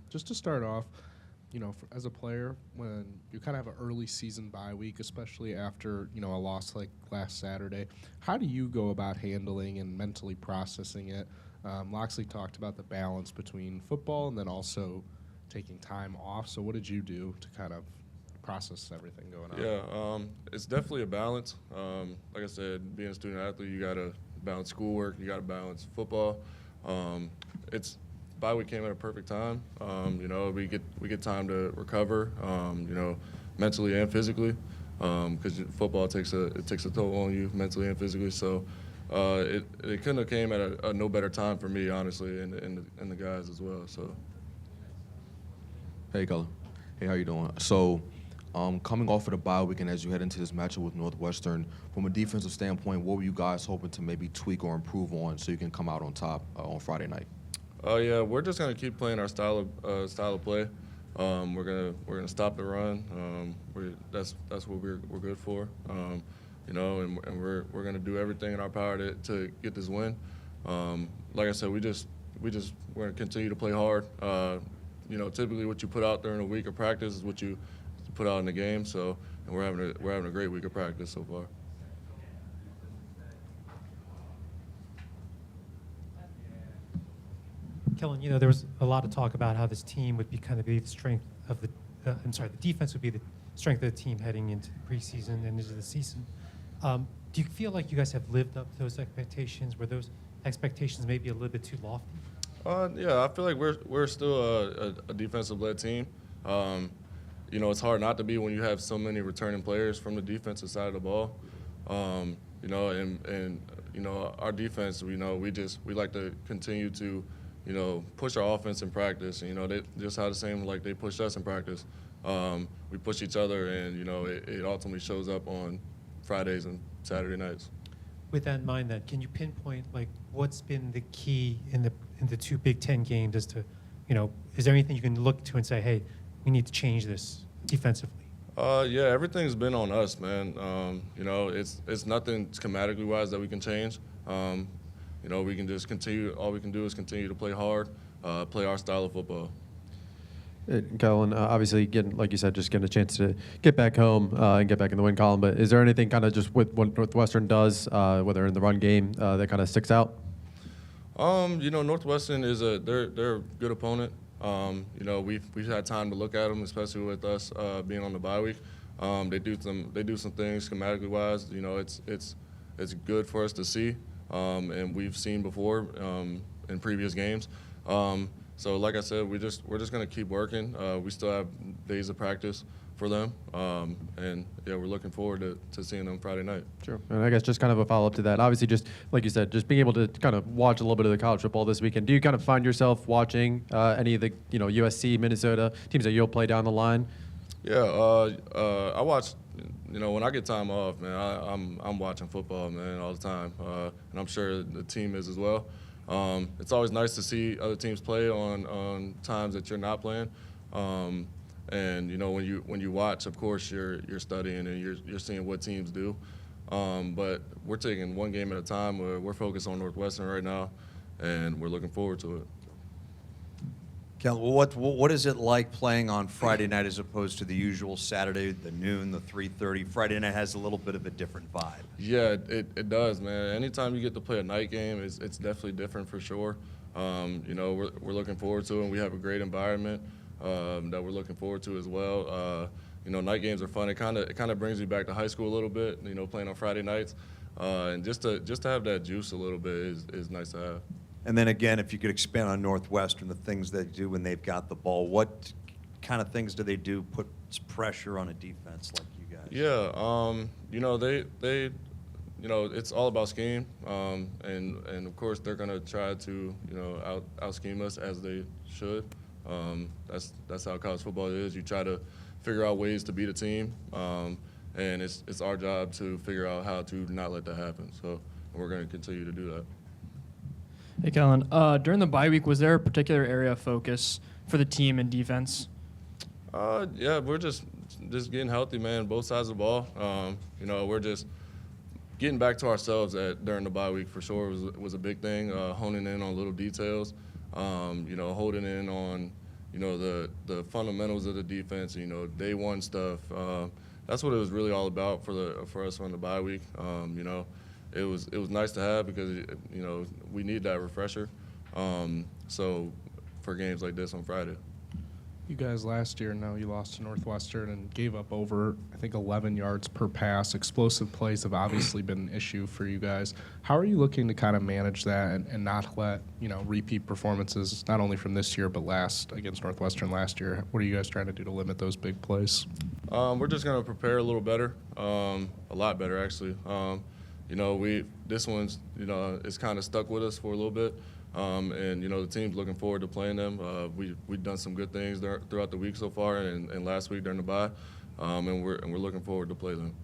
Just to start off, as a player, when you kind of have an early season bye week, especially after, a loss like last Saturday, how do you go about handling and mentally processing it? Loxley talked about the balance between football and then also taking time off. So what did you do to kind of process everything going on? Yeah, it's definitely a balance. Like I said, being a student athlete, you got to balance schoolwork, you got to balance football. It's bye week came at a perfect time. We get time to recover, mentally and physically, because football takes a toll on you mentally and physically. So it couldn't have came at a no better time for me, honestly, and the guys as well. So. Hey, Kellan. Hey, how you doing? So, coming off of the bye week and as you head into this matchup with Northwestern, from a defensive standpoint, what were you guys hoping to maybe tweak or improve on so you can come out on top on Friday night? Yeah, we're just gonna keep playing our style of play. We're gonna stop the run. That's what we're good for. And we're gonna do everything in our power to get this win. Like I said, we're gonna continue to play hard. Typically what you put out during a week of practice is what you put out in the game. So, and we're having a great week of practice so far. Kellan, there was a lot of talk about how this team would be the strength of the defense would be the strength of the team heading into the preseason and into the season. Do you feel like you guys have lived up to those expectations? Were those expectations maybe a little bit too lofty? Yeah, I feel like we're still a defensive-led team. It's hard not to be when you have so many returning players from the defensive side of the ball. Our defense, we like to continue to push our offense in practice. They just how the same like they push us in practice. We push each other, and it ultimately shows up on Fridays and Saturday nights. With that in mind, then, can you pinpoint what's been the key in the two Big Ten games as to, is there anything you can look to and say, hey, we need to change this defensively? Yeah, everything's been on us, man. It's nothing schematically wise that we can change. We can just continue. All we can do is continue to play hard, play our style of football. Kellan, obviously, like you said, just getting a chance to get back home and get back in the win column. But is there anything kind of just with what Northwestern does, whether in the run game, that kind of sticks out? Northwestern they're a good opponent. We've had time to look at them, especially with us being on the bye week. They do some things schematically wise. It's good for us to see, and we've seen before in previous games. So like I said, we're just gonna keep working. We still have days of practice for them, and yeah, we're looking forward to seeing them Friday night. Sure. And I guess just kind of a follow-up to that, obviously just like you said, just being able to kind of watch a little bit of the college football this weekend. Do you kind of find yourself watching any of the USC, Minnesota teams that you'll play down the line? Yeah, I watch. When I get time off, man, I'm watching football, man, all the time, and I'm sure the team is as well. It's always nice to see other teams play on times that you're not playing. And when you watch, of course, you're studying and you're seeing what teams do. But we're taking one game at a time. We're focused on Northwestern right now, and we're looking forward to it. Kellan, what is it like playing on Friday night as opposed to the usual Saturday, the noon, the 3:30? Friday night has a little bit of a different vibe. Yeah, it does, man. Anytime you get to play a night game, it's definitely different for sure. We're looking forward to it, and we have a great environment that we're looking forward to as well. Night games are fun. It kind of brings me back to high school a little bit. Playing on Friday nights, and just to have that juice a little bit is nice to have. And then again, if you could expand on Northwestern, the things they do when they've got the ball, what kind of things do they do puts pressure on a defense like you guys? Yeah, they it's all about scheme, and of course they're gonna try to out scheme us as they should. That's how college football is. You try to figure out ways to beat a team, and it's our job to figure out how to not let that happen. So we're gonna continue to do that. Hey, Kellan. During the bye week, was there a particular area of focus for the team and defense? Yeah, we're just getting healthy, man. Both sides of the ball. We're just getting back to ourselves during the bye week for sure was a big thing. Honing in on little details. Holding in on you know, the fundamentals of the defense, you know, day one stuff. That's what it was really all about for us on the bye week. You know, it was nice to have because, you know, we need that refresher. So for games like this on Friday. You guys last year, you lost to Northwestern and gave up over, I think, 11 yards per pass. Explosive plays have obviously been an issue for you guys. How are you looking to kind of manage that and not let, you know, repeat performances, not only from this year, but against Northwestern last year? What are you guys trying to do to limit those big plays? We're just going to prepare a little better, a lot better, actually. You know, this one's, you know, it's kind of stuck with us for a little bit. And, you know, the team's looking forward to playing them. We've done some good things throughout the week so far and last week during the bye. And we're looking forward to play them.